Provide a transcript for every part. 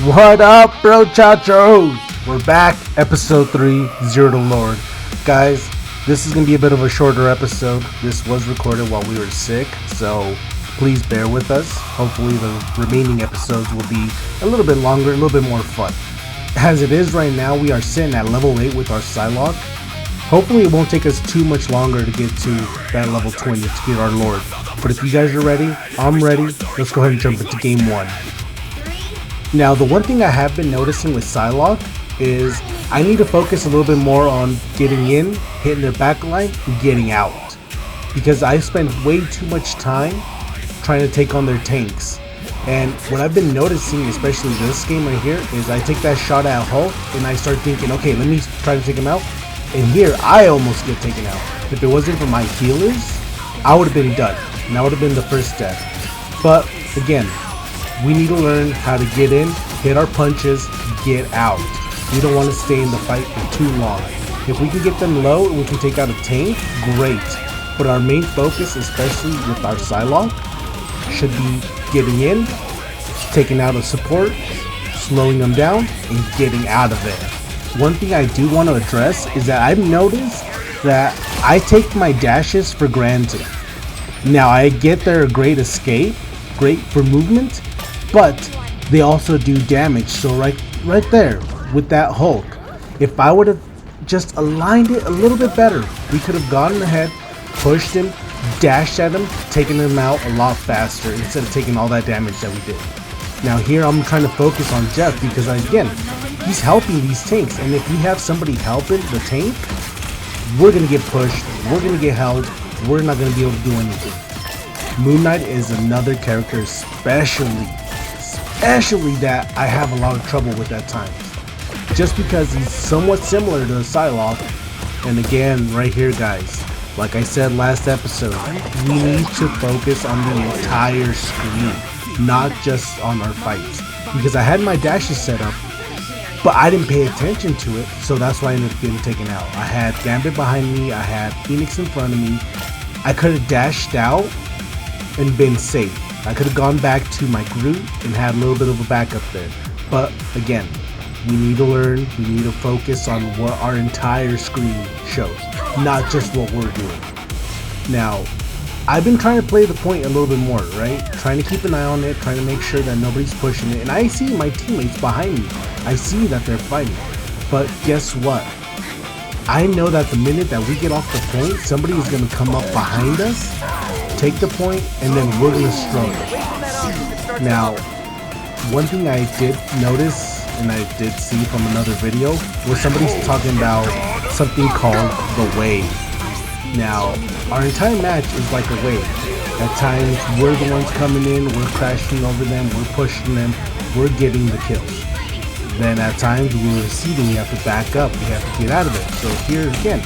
What up, bro chachos? We're back, episode 3, Zero to Lord. Guys, this is going to be a bit of a shorter episode. This was recorded while we were sick, so please bear with us. Hopefully the remaining episodes will be a little bit longer, a little bit more fun. As it is right now, we are sitting at level 8 with our Psylocke. Hopefully it won't take us too much longer to get to that level 20 to get our Lord. But if you guys are ready, I'm ready. Let's go ahead and jump into game 1. Now, the one thing I have been noticing with Psylocke is I need to focus a little bit more on getting in, hitting their backline, and getting out. Because I spend way too much time trying to take on their tanks. And what I've been noticing, especially this game right here, is I take that shot at Hulk and I start thinking, okay, let me try to take him out. And here, I almost get taken out. If it wasn't for my healers, I would have been done. And that would have been the first death. But, again, we need to learn how to get in, hit our punches, get out. We don't want to stay in the fight for too long. If we can get them low and we can take out a tank, great. But our main focus, especially with our Psylocke, should be getting in, taking out a support, slowing them down, and getting out of there. One thing I do want to address is that I've noticed that I take my dashes for granted. Now, I get they're a great escape, great for movement, but they also do damage. So right there with that Hulk, if I would have just aligned it a little bit better, we could have gotten ahead, pushed him, dashed at him, taken him out a lot faster instead of taking all that damage that we did. Now here I'm trying to focus on Jeff because again, he's helping these tanks, and if we have somebody helping the tank, we're gonna get pushed, we're gonna get held, we're not gonna be able to do anything. Moon Knight is another character especially that I have a lot of trouble with at times. Just because he's somewhat similar to Psylocke. And again, right here guys, like I said last episode, we need to focus on the entire screen, not just on our fights. Because I had my dashes set up, but I didn't pay attention to it, so that's why I ended up getting taken out. I had Gambit behind me, I had Phoenix in front of me. I could have dashed out and been safe. I could have gone back to my Groot and had a little bit of a backup there. But again, we need to learn, we need to focus on what our entire screen shows, not just what we're doing. Now, I've been trying to play the point a little bit more, right? Trying to keep an eye on it, trying to make sure that nobody's pushing it. And I see my teammates behind me. I see that they're fighting. But guess what? I know that the minute that we get off the point, somebody is going to come up behind us, take the point, and then we're going to struggle. Now, one thing I did notice, and I did see from another video, was somebody's talking about something called the wave. Now, our entire match is like a wave. At times, we're the ones coming in, we're crashing over them, we're pushing them, we're getting the kills. Then at times, we're receding, we have to back up, we have to get out of it. So here again,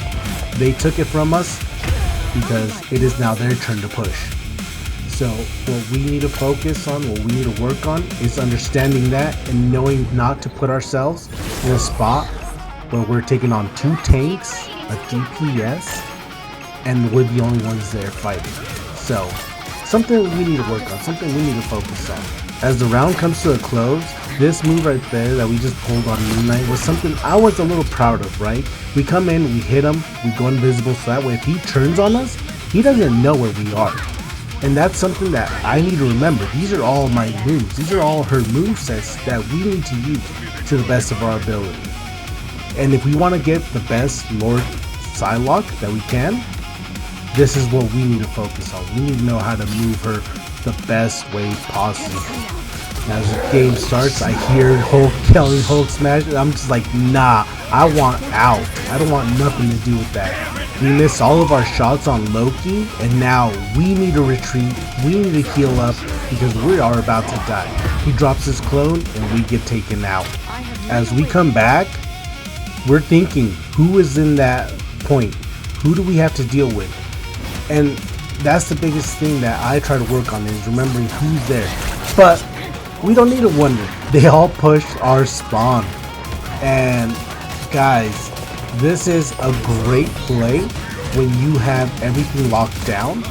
they took it from us because it is now their turn to push. So what we need to focus on, what we need to work on, is understanding that and knowing not to put ourselves in a spot where we're taking on 2 tanks, a DPS, and we're the only ones there fighting. So, something we need to work on, something we need to focus on. As the round comes to a close, this move right there that we just pulled on Moon Knight was something I was a little proud of, right? We come in, we hit him, we go invisible, so that way if he turns on us, he doesn't know where we are. And that's something that I need to remember. These are all my moves. These are all her movesets that we need to use to the best of our ability. And if we want to get the best Lord Psylocke that we can, this is what we need to focus on. We need to know how to move her the best way possible. Now, as the game starts, I hear Hulk killing Hulk smash, and I'm just like, nah, I want out. I don't want nothing to do with that. We missed all of our shots on Loki, and now we need to retreat. We need to heal up because we are about to die. He drops his clone, and we get taken out. As we come back, we're thinking, who is in that point? Who do we have to deal with? And that's the biggest thing that I try to work on, is remembering who's there. But we don't need to wonder. They all push our spawn. And guys, this is a great play when you have everything locked down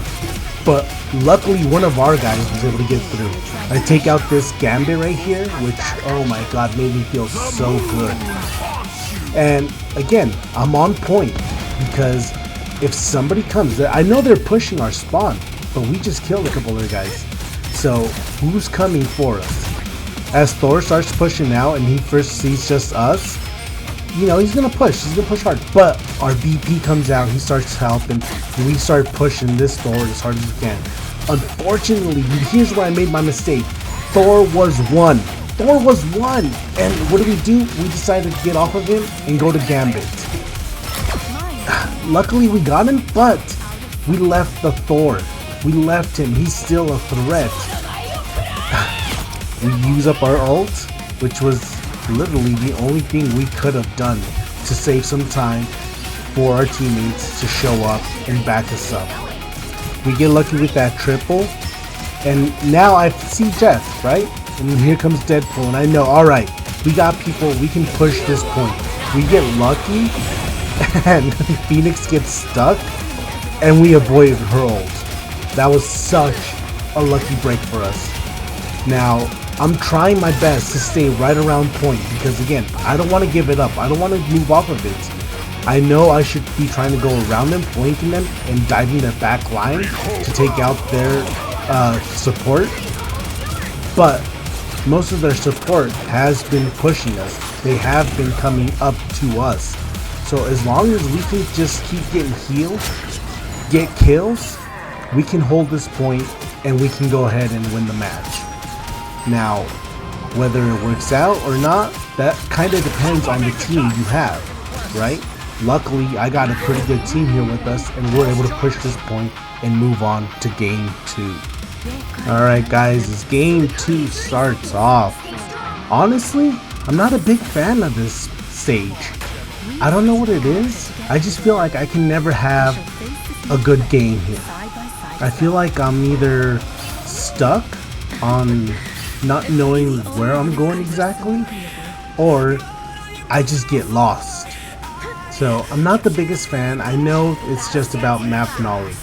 But luckily one of our guys was able to get through. I take out this Gambit right here, which, oh my god, made me feel so good. And again, I'm on point because if somebody comes, I know they're pushing our spawn, but we just killed a couple of their guys. So who's coming for us? As Thor starts pushing out and he first sees just us, you know, he's gonna push hard. But our BP comes out, he starts helping, and we start pushing this Thor as hard as we can. Unfortunately, here's where I made my mistake. Thor was one. And what do? We decided to get off of him and go to Gambit. Luckily we got him, but we left the Thor. We left him. He's still a threat. We use up our ult, which was literally the only thing we could have done to save some time for our teammates to show up and back us up. We get lucky with that triple, and now I see Jeff, right? And here comes Deadpool, and I know, alright, we got people, we can push this point. We get lucky, and Phoenix gets stuck, and we avoided her ult. That was such a lucky break for us. Now, I'm trying my best to stay right around point because again, I don't want to give it up. I don't want to move off of it. I know I should be trying to go around them, flanking them, and diving their back line to take out their support. But most of their support has been pushing us. They have been coming up to us. So as long as we can just keep getting healed, get kills, we can hold this point and we can go ahead and win the match. Now, whether it works out or not, that kind of depends on the team you have, right? Luckily, I got a pretty good team here with us, and we're able to push this point and move on to game 2. Alright guys, as game 2 starts off, honestly, I'm not a big fan of this stage. I don't know what it is, I just feel like I can never have a good game here. I feel like I'm either stuck on not knowing where I'm going exactly, or I just get lost. So I'm not the biggest fan. I know it's just about map knowledge,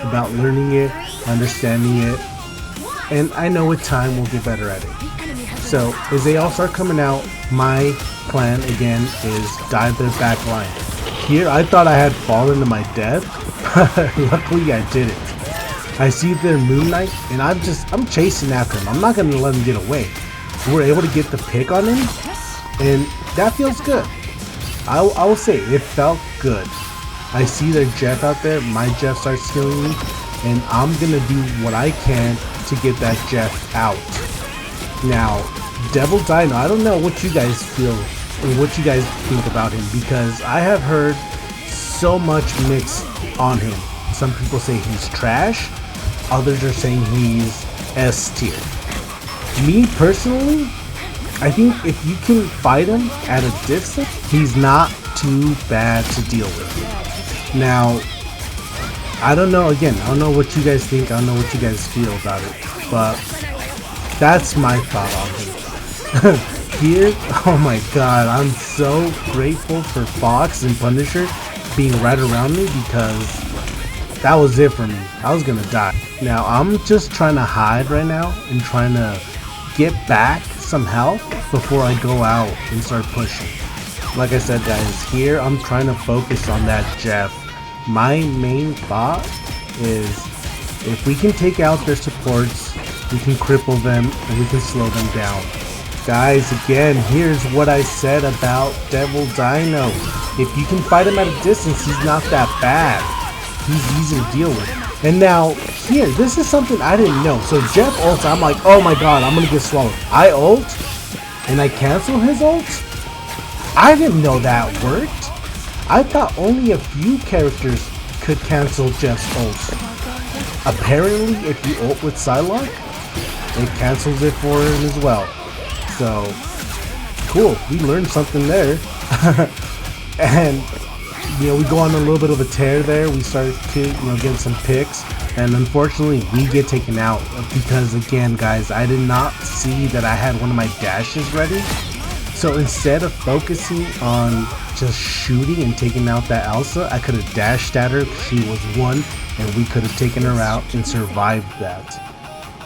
about learning it, understanding it, and I know with time we'll get better at it. So as they all start coming out, my plan again is dive their back line. Here I thought I had fallen to my death, but luckily I didn't. I see their Moon Knight, and I'm chasing after him. I'm not going to let him get away. We're able to get the pick on him, and that feels good. I will say, it felt good. I see their Jeff out there, my Jeff starts killing me, and I'm going to do what I can to get that Jeff out. Now, Devil Dino, I don't know what you guys feel, or what you guys think about him, because I have heard so much mixed on him. Some people say he's trash. Others are saying he's S tier. Me personally, I think if you can fight him at a distance, he's not too bad to deal with. Now, I don't know, again, I don't know what you guys think, I don't know what you guys feel about it, but that's my thought on him. Here, oh my god, I'm so grateful for Fox and Punisher being right around me because that was it for me. I was gonna die. Now I'm just trying to hide right now and trying to get back some health before I go out and start pushing. Like I said guys, here I'm trying to focus on that Jeff. My main thought is if we can take out their supports, we can cripple them and we can slow them down. Guys, again, here's what I said about Devil Dino. If you can fight him at a distance, he's not that bad. He's easy to deal with. And now, here, this is something I didn't know. So Jeff ults, I'm like, oh my god, I'm gonna get swallowed. I ult, and I cancel his ult? I didn't know that worked. I thought only a few characters could cancel Jeff's ult. Apparently, if you ult with Psylocke, it cancels it for him as well. So, cool, we learned something there. And you know, we go on a little bit of a tear there. We start to, getting some picks, and unfortunately we get taken out because, again guys, I did not see that I had one of my dashes ready. So instead of focusing on just shooting and taking out that Elsa, I could have dashed at her. She was one, and we could have taken her out and survived that.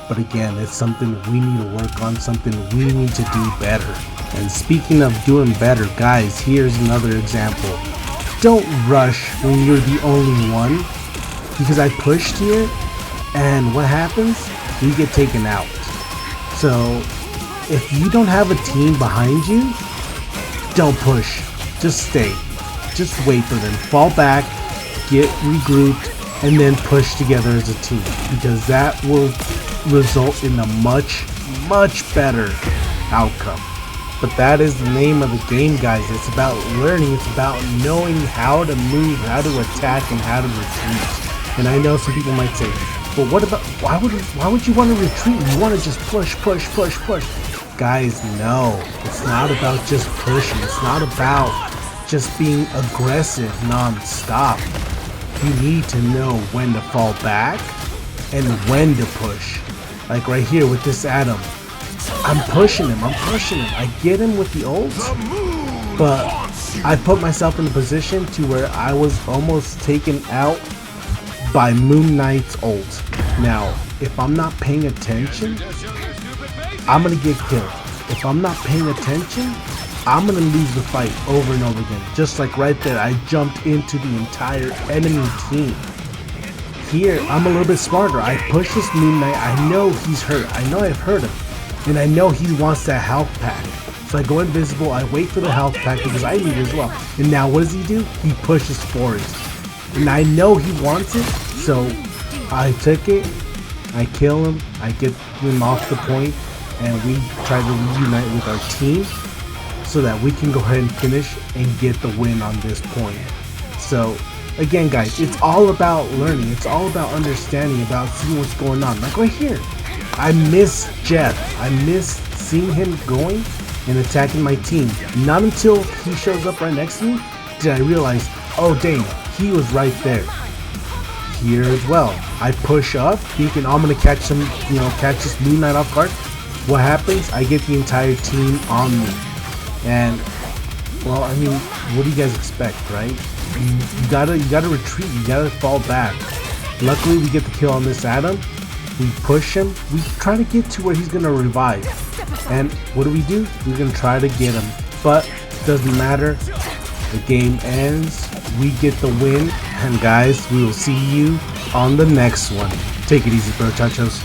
But again, it's something we need to work on, something we need to do better. And speaking of doing better, guys, here's another example. Don't rush when you're the only one, because I pushed here, and what happens? We get taken out. So if you don't have a team behind you, don't push. Just stay. Just wait for them. Fall back, get regrouped, and then push together as a team, because that will result in a much better outcome. But that is the name of the game, guys. It's about learning. It's about knowing how to move, how to attack, and how to retreat. And I know some people might say, but what about, why would you want to retreat? You want to just push. Guys, no. It's not about just pushing. It's not about just being aggressive non-stop. You need to know when to fall back and when to push. Like right here with this Adam. I'm pushing him. I get him with the ult, but I put myself in a position to where I was almost taken out by Moon Knight's ult. Now, if I'm not paying attention, I'm gonna get killed. If I'm not paying attention, I'm gonna lose the fight over and over again. Just like right there, I jumped into the entire enemy team. Here, I'm a little bit smarter. I push this Moon Knight. I know he's hurt. I know I've hurt him. And I know he wants that health pack. So I go invisible, I wait for the health pack because I need it as well. And now what does he do? He pushes forest. And I know he wants it, so I took it, I kill him, I get him off the point, and we try to reunite with our team so that we can go ahead and finish and get the win on this point. So again, guys, it's all about learning. It's all about understanding, about seeing what's going on. Like right here, I miss Jeff. I miss seeing him going and attacking my team. Not until he shows up right next to me did I realize, oh dang, he was right there. Here as well, I push up thinking I'm gonna catch him, catch this Moon Knight off guard. What happens? I get the entire team on me. And well, I mean, what do you guys expect, right? You gotta retreat, you gotta fall back. Luckily we get the kill on this Adam. We push him, we try to get to where he's gonna revive. And what do? We're gonna try to get him. But doesn't matter. The game ends. We get the win. And guys, we will see you on the next one. Take it easy, bro, chachos.